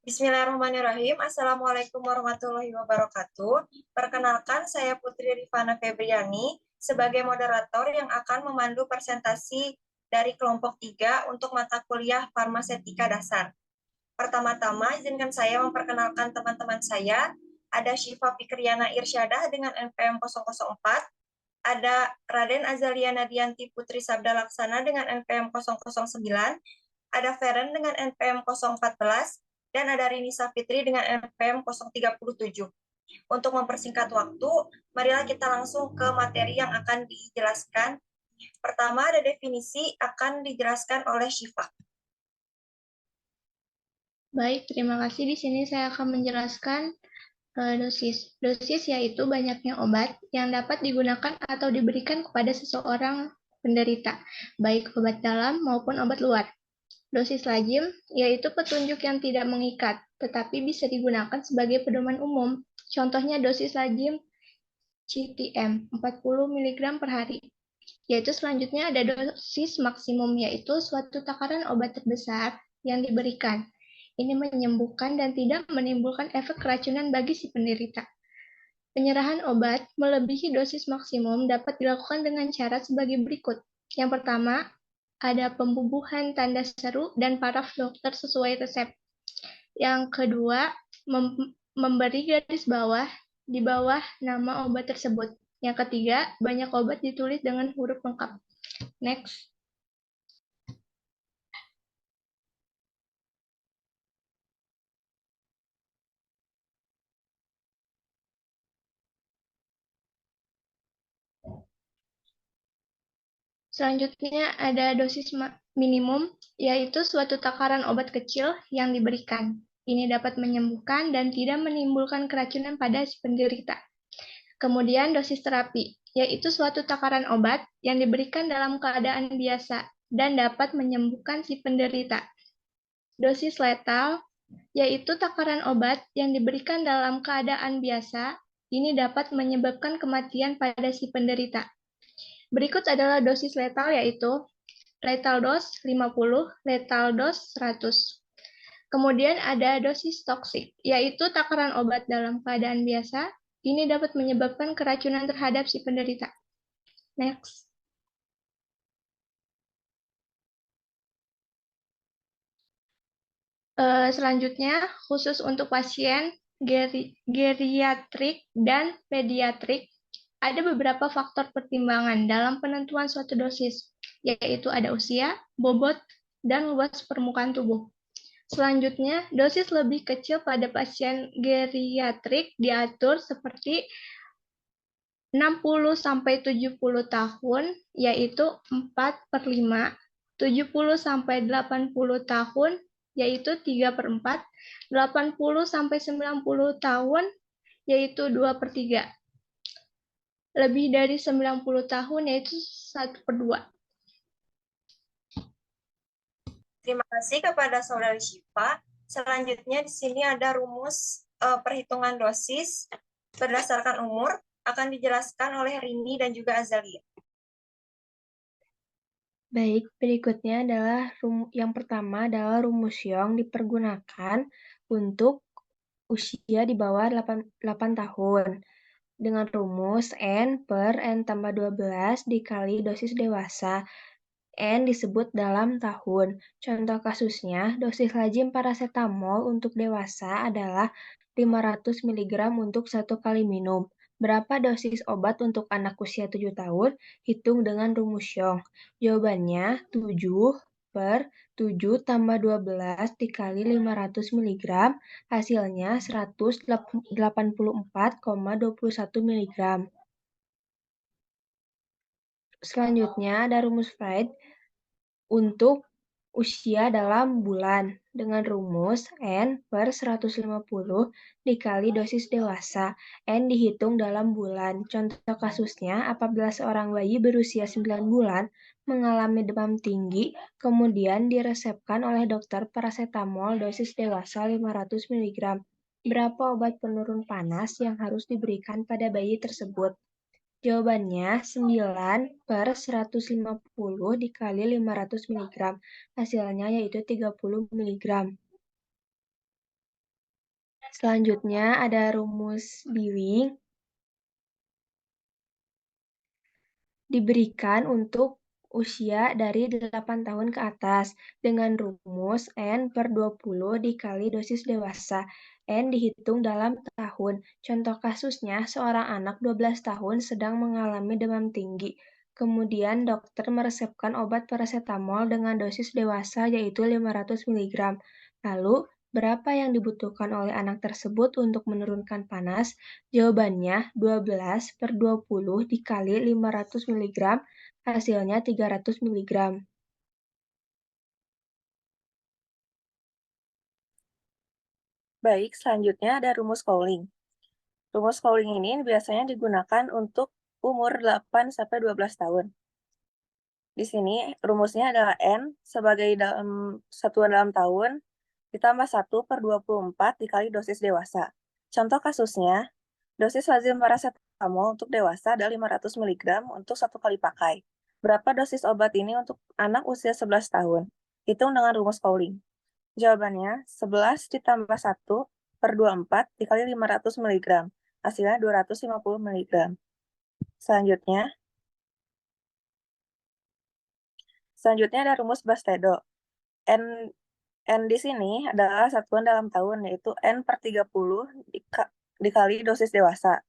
Bismillahirrahmanirrahim. Assalamualaikum warahmatullahi wabarakatuh. Perkenalkan, saya Putri Rifana Febriani sebagai moderator yang akan memandu presentasi dari kelompok 3 untuk mata kuliah Farmasetika Dasar. Pertama-tama, izinkan saya memperkenalkan teman-teman saya. Ada Syifa Fikriana Irsyadah dengan NPM 004, ada Raden Azalia Nadianti Putri Sabda Laksana dengan NPM 009, ada Feren dengan NPM 014, dan ada Rini Safitri dengan NPM 037. Untuk mempersingkat waktu, marilah kita langsung ke materi yang akan dijelaskan. Pertama, ada definisi akan dijelaskan oleh Syifa. Baik, terima kasih. Di sini saya akan menjelaskan dosis. Dosis yaitu banyaknya obat yang dapat digunakan atau diberikan kepada seseorang penderita, baik obat dalam maupun obat luar. Dosis lazim yaitu petunjuk yang tidak mengikat, tetapi bisa digunakan sebagai pedoman umum. Contohnya dosis lazim CTM 40 mg per hari. Yaitu selanjutnya ada dosis maksimum, yaitu suatu takaran obat terbesar yang diberikan. Ini menyembuhkan dan tidak menimbulkan efek keracunan bagi si penderita. Penyerahan obat melebihi dosis maksimum dapat dilakukan dengan cara sebagai berikut. Yang pertama, ada pembubuhan tanda seru dan paraf dokter sesuai resep. Yang kedua, memberi garis bawah di bawah nama obat tersebut. Yang ketiga, banyak obat ditulis dengan huruf lengkap. Next. Selanjutnya ada dosis minimum, yaitu suatu takaran obat kecil yang diberikan. Ini dapat menyembuhkan dan tidak menimbulkan keracunan pada si penderita. Kemudian dosis terapi, yaitu suatu takaran obat yang diberikan dalam keadaan biasa dan dapat menyembuhkan si penderita. Dosis letal, yaitu takaran obat yang diberikan dalam keadaan biasa, ini dapat menyebabkan kematian pada si penderita. Berikut adalah dosis letal, yaitu lethal dose 50, lethal dose 100. Kemudian ada dosis toksik, yaitu takaran obat dalam keadaan biasa. Ini dapat menyebabkan keracunan terhadap si penderita. Next. Selanjutnya, khusus untuk pasien geriatrik dan pediatrik, ada beberapa faktor pertimbangan dalam penentuan suatu dosis, yaitu ada usia, bobot, dan luas permukaan tubuh. Selanjutnya, dosis lebih kecil pada pasien geriatrik diatur seperti 60-70 tahun, yaitu 4/5, 70-80 tahun, yaitu 3/4, 80-90 tahun, yaitu 2/3. Lebih dari 90 tahun, yaitu 1/2. Terima kasih kepada Saudari Syifa. Selanjutnya di sini ada rumus perhitungan dosis berdasarkan umur, akan dijelaskan oleh Rini dan juga Azalia. Baik, berikutnya adalah yang pertama adalah rumus Young dipergunakan untuk usia di bawah 8 tahun. Dengan rumus N per N tambah 12 dikali dosis dewasa. N disebut dalam tahun. Contoh kasusnya, dosis lazim paracetamol untuk dewasa adalah 500 mg untuk 1 kali minum. Berapa dosis obat untuk anak usia 7 tahun? Hitung dengan rumus Young. Jawabannya 7 per 7 tambah 12 dikali 500 mg, hasilnya 184,21 mg. Selanjutnya ada rumus Freud untuk usia dalam bulan dengan rumus N per 150 dikali dosis dewasa. N dihitung dalam bulan. Contoh kasusnya, apabila seorang bayi berusia 9 bulan mengalami demam tinggi, kemudian diresepkan oleh dokter paracetamol dosis dewasa 500 mg. Berapa obat penurun panas yang harus diberikan pada bayi tersebut? Jawabannya 9 per 150 dikali 500 mg. Hasilnya yaitu 30 mg. Selanjutnya ada rumus Dewing diberikan untuk usia dari 8 tahun ke atas dengan rumus N per 20 dikali dosis dewasa. N dihitung dalam tahun. Contoh kasusnya, seorang anak 12 tahun sedang mengalami demam tinggi. Kemudian dokter meresepkan obat paracetamol dengan dosis dewasa yaitu 500 mg. Lalu, berapa yang dibutuhkan oleh anak tersebut untuk menurunkan panas? Jawabannya 12 per 20 dikali 500 mg, hasilnya 300 mg. Baik, selanjutnya ada rumus Cowling. Rumus Cowling ini biasanya digunakan untuk umur 8-12 tahun. Di sini rumusnya adalah N sebagai satuan dalam tahun ditambah 1 per 24 dikali dosis dewasa. Contoh kasusnya, dosis lazim paracetamol untuk dewasa ada 500 mg untuk 1 kali pakai. Berapa dosis obat ini untuk anak usia 11 tahun? Hitung dengan rumus Cowling. Jawabannya 11 ditambah 1 per 24 dikali 500 mg. Hasilnya 250 mg. Selanjutnya ada rumus Bastedo. N di sini adalah satuan dalam tahun, yaitu N per 30 dikali dosis dewasa.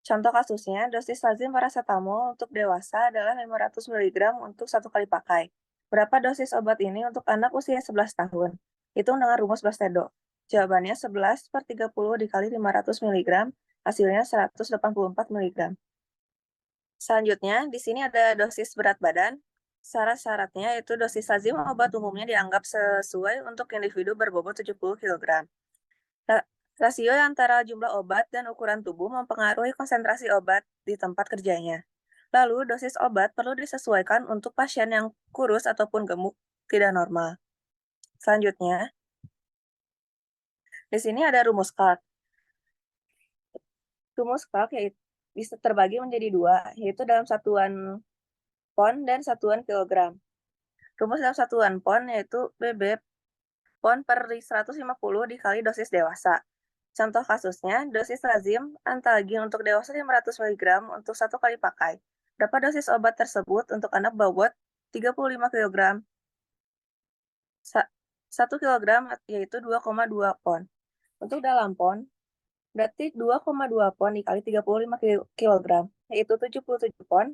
Contoh kasusnya, dosis lazim paracetamol untuk dewasa adalah 500 mg untuk 1 kali pakai. Berapa dosis obat ini untuk anak usia 11 tahun? Hitung dengan rumus Bastedo. Jawabannya 11 per 30 dikali 500 mg, hasilnya 184 mg. Selanjutnya, di sini ada dosis berat badan. Syarat-syaratnya yaitu dosis lazim obat umumnya dianggap sesuai untuk individu berbobot 70 kg. Rasio antara jumlah obat dan ukuran tubuh mempengaruhi konsentrasi obat di tempat kerjanya. Lalu, dosis obat perlu disesuaikan untuk pasien yang kurus ataupun gemuk, tidak normal. Selanjutnya, di sini ada rumus Clark. Rumus Clark bisa terbagi menjadi dua, yaitu dalam satuan pon dan satuan kilogram. Rumus dalam satuan pon yaitu BB pon per 150 dikali dosis dewasa. Contoh kasusnya, dosis lazim antalgin untuk dewasa 500 mg untuk 1 kali pakai. Berapa dosis obat tersebut untuk anak bobot 35 kg? 1 kg yaitu 2,2 pon. Untuk dalam pon, berarti 2,2 pon dikali 35 kg, yaitu 77 pon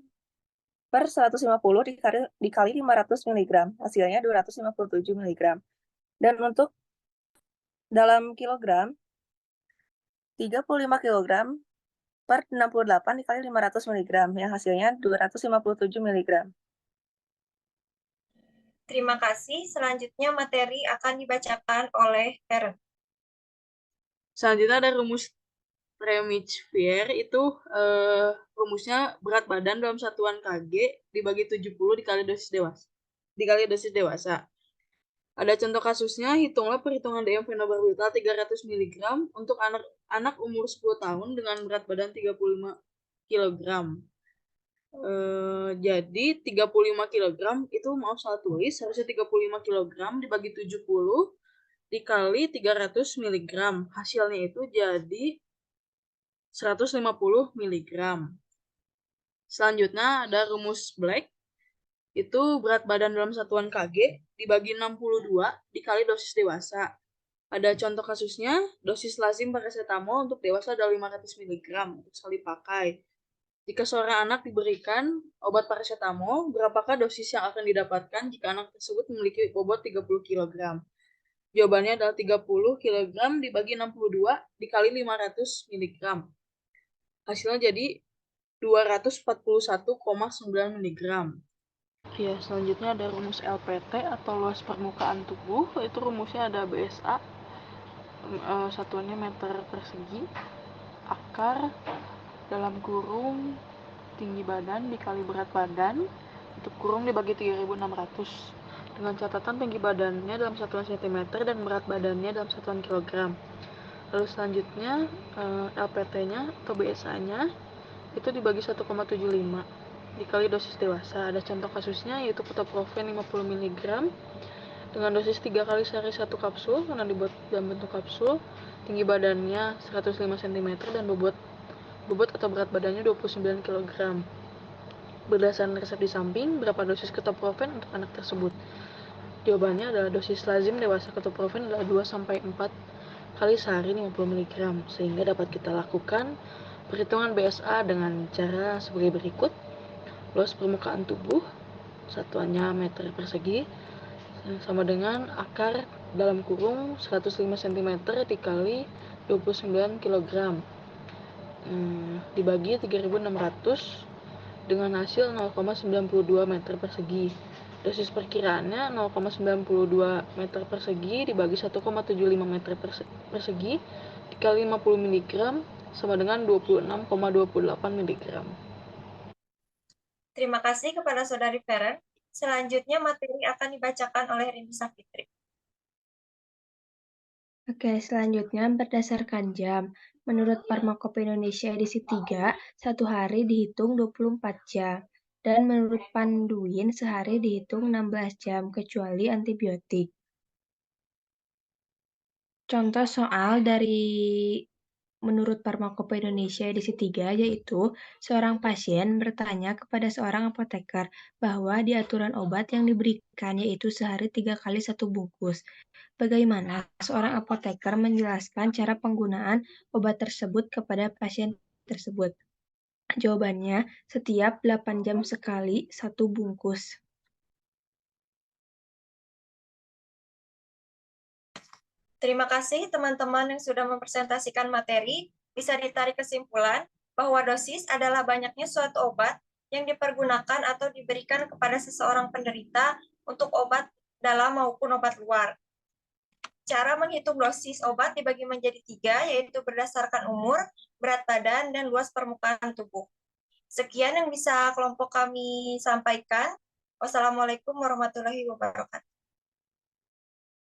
per 150 dikali 500 mg, hasilnya 257 mg. Dan untuk dalam kilogram, 35 kg per 68 dikali 500 mg, yang hasilnya 257 mg. Terima kasih. Selanjutnya materi akan dibacakan oleh Karen. Selanjutnya ada rumus Remichvier, itu rumusnya berat badan dalam satuan kg dibagi 70 dikali dosis dewasa. Ada contoh kasusnya, hitunglah perhitungan DM fenobarbital 300 mg untuk anak umur 10 tahun dengan berat badan 35 kg. Jadi 35 kg itu mau salah tulis, harusnya 35 kg dibagi 70 dikali 300 mg. Hasilnya itu jadi 150 mg. Selanjutnya ada rumus Black. Itu berat badan dalam satuan kg dibagi 62 dikali dosis dewasa. Ada contoh kasusnya, dosis lazim paracetamol untuk dewasa adalah 500 mg untuk sekali pakai. Jika seorang anak diberikan obat paracetamol, berapakah dosis yang akan didapatkan jika anak tersebut memiliki bobot 30 kg? Jawabannya adalah 30 kg dibagi 62 dikali 500 mg. Hasilnya jadi 241,9 mg. Ya, selanjutnya ada rumus LPT atau luas permukaan tubuh. Itu rumusnya ada BSA, satuannya meter persegi, akar dalam kurung tinggi badan dikali berat badan, untuk kurung dibagi 3600. Dengan catatan tinggi badannya dalam satuan cm dan berat badannya dalam satuan kilogram. Lalu selanjutnya LPT-nya atau BSA-nya itu dibagi 1,75 dikali dosis dewasa. Ada contoh kasusnya yaitu ketoprofen 50 mg dengan dosis 3 kali sehari 1 kapsul karena dibuat dalam bentuk kapsul. Tinggi badannya 105 cm dan bobot atau berat badannya 29 kg. Berdasarkan resep di samping, berapa dosis ketoprofen untuk anak tersebut? Jawabannya adalah dosis lazim dewasa ketoprofen adalah 2-4 kali sehari 50 mg, sehingga dapat kita lakukan perhitungan BSA dengan cara sebagai berikut. Luas permukaan tubuh, satuannya meter persegi, sama dengan akar dalam kurung 105 cm dikali 29 kg dibagi 3.600 dengan hasil 0,92 meter persegi. Dosis perkiraannya 0,92 meter persegi dibagi 1,75 meter persegi dikali 50 mg sama dengan 26,28 mg. Terima kasih kepada Saudari Feren. Selanjutnya materi akan dibacakan oleh Rini Safitri. Oke, selanjutnya berdasarkan jam. Menurut Farmakope Indonesia edisi 3, satu hari dihitung 24 jam. Dan menurut Panduin, sehari dihitung 16 jam, kecuali antibiotik. Contoh soal dari menurut Farmakope Indonesia edisi 3 yaitu seorang pasien bertanya kepada seorang apoteker bahwa di aturan obat yang diberikan yaitu sehari 3 kali 1 bungkus. Bagaimana seorang apoteker menjelaskan cara penggunaan obat tersebut kepada pasien tersebut? Jawabannya, setiap 8 jam sekali 1 bungkus. Terima kasih teman-teman yang sudah mempresentasikan materi. Bisa ditarik kesimpulan bahwa dosis adalah banyaknya suatu obat yang dipergunakan atau diberikan kepada seseorang penderita untuk obat dalam maupun obat luar. Cara menghitung dosis obat dibagi menjadi 3, yaitu berdasarkan umur, berat badan, dan luas permukaan tubuh. Sekian yang bisa kelompok kami sampaikan. Wassalamualaikum warahmatullahi wabarakatuh.